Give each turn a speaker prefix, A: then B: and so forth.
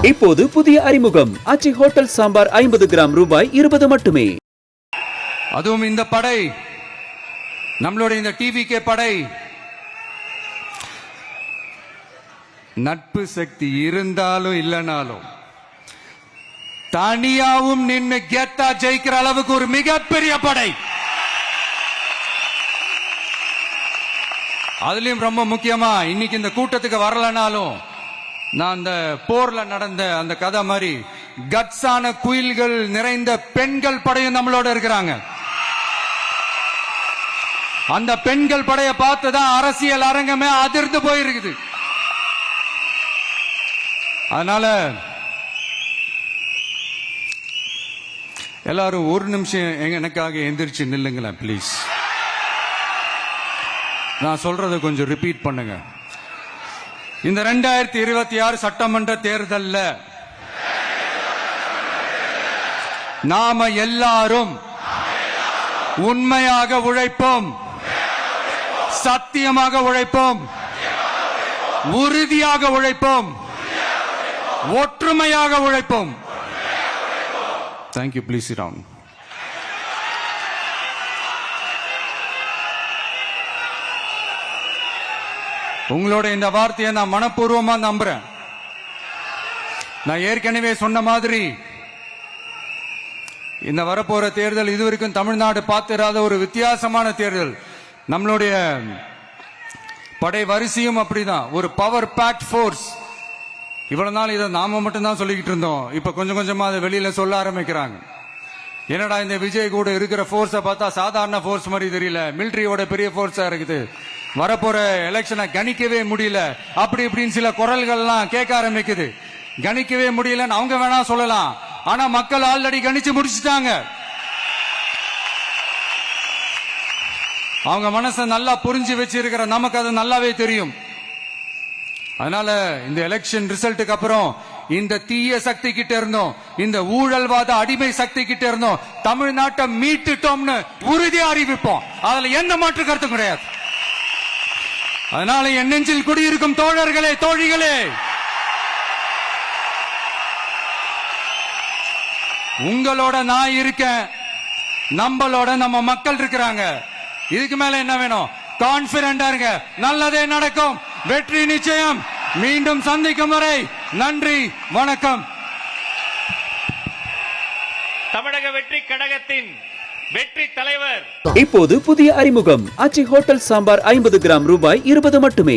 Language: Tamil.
A: இப்போது புதிய அறிமுகம் ஆச்சி ஹோட்டல் சாம்பார் 50 கிராம் ரூபாய் 20 மட்டுமே.
B: அதுவும் இந்த படை, நம்மளுடைய இந்த டிவிகே படை நட்பு சக்தி இருந்தாலும் இல்லனாலும் தனியாவும் நின்று கெத்தா ஜெயிக்கிற அளவுக்கு ஒரு மிகப்பெரிய படை. அதுலயும் ரொம்ப முக்கியமா இன்னைக்கு இந்த கூட்டத்துக்கு வரலனாலும் நான் அந்த போர்ல நடந்த அந்த கதை மாதிரி கட்ஸான குயில்கள் நிறைந்த பெண்கள் படையும் நம்மளோட இருக்கிறாங்க. அந்த பெண்கள் படைய பார்த்துதான் அரசியல் அரங்கமே அதிர்ந்து போயிருக்குது. அதனால எல்லாரும் ஒரு நிமிஷம் எனக்காக எந்திரிச்சு நில்லுங்களேன் பிளீஸ். நான் சொல்றதை கொஞ்சம் ரிப்பீட் பண்ணுங்க. இந்த 2026 சட்டமன்ற தேர்தல்ல நாம எல்லாரும் உண்மையாக உழைப்போம், சத்தியமாக உழைப்போம், உறுதியாக உழைப்போம், ஒற்றுமையாக உழைப்போம். தேங்க்யூ. Please sit down. உங்களோட இந்த வார்த்தையை நான் மனப்பூர்வமா நம்புறேன். நான் ஏற்கனவே சொன்ன மாதிரி இந்த வரப்போற தேர்தல் இதுவரைக்கும் தமிழ்நாடு பார்த்திராத ஒரு வித்தியாசமான தேர்தல். நம்மளுடைய படை வரிசையும் அப்படிதான், ஒரு பவர் பேக்ட் ஃபோர்ஸ். இவ்வளவு நாள் இதை நாம மட்டும்தான் சொல்லிக்கிட்டு இருந்தோம். இப்ப கொஞ்சம் கொஞ்சமா அதை வெளியில சொல்ல ஆரம்பிக்கிறாங்க. என்னடா இந்த விஜய் கூட இருக்கிற போர்ஸை பார்த்தா சாதாரண போர்ஸ் மாதிரி தெரியல, மிலிட்டரியோட பெரிய போர்ஸா இருக்குது, வரப்போற எலெக்ஷனை கணிக்கவே முடியல, அப்படி இப்படின்னு சில குரல்கள்லாம் கேட்க ஆரம்பிக்குது. கணிக்கவே முடியலன்னு அவங்க வேணா சொல்லலாம், ஆனா மக்கள் ஆல்ரெடி கணிச்சு முடிச்சுட்டாங்க. அவங்க மனசை நல்லா புரிஞ்சு வச்சிருக்கிற நமக்கு அது நல்லாவே தெரியும். அதனால இந்த எலெக்ஷன் ரிசல்ட்டுக்கு அப்புறம் இந்த தீய சக்தி கிட்ட இருந்தோம், இந்த ஊழல்வாத அடிமை சக்தி கிட்ட இருந்தோம் தமிழ்நாட்டை மீட்டுட்டோம்னு உறுதியா அறிவிப்போம். அதுல எந்த மாற்று கருத்தும் கிடையாது. அதனால என் நெஞ்சில் குடியிருக்கும் தோழர்களே, தோழிகளே, உங்களோட நான் இருக்கேன், நம்மளோட நம்ம மக்கள் இருக்கிறாங்க. இதுக்கு மேல என்ன வேணும்? கான்பிடண்டா இருங்க, நல்லதே நடக்கும், வெற்றி நிச்சயம். மீண்டும் சந்திக்கும் வரை நன்றி, வணக்கம்.
C: தமிழக வெற்றி கழகத்தின் வெற்றி தலைவர்.
A: இப்போது புதிய அறிமுகம் ஆச்சி ஹோட்டல் சாம்பார் 50 கிராம் ரூபாய் 20 மட்டுமே.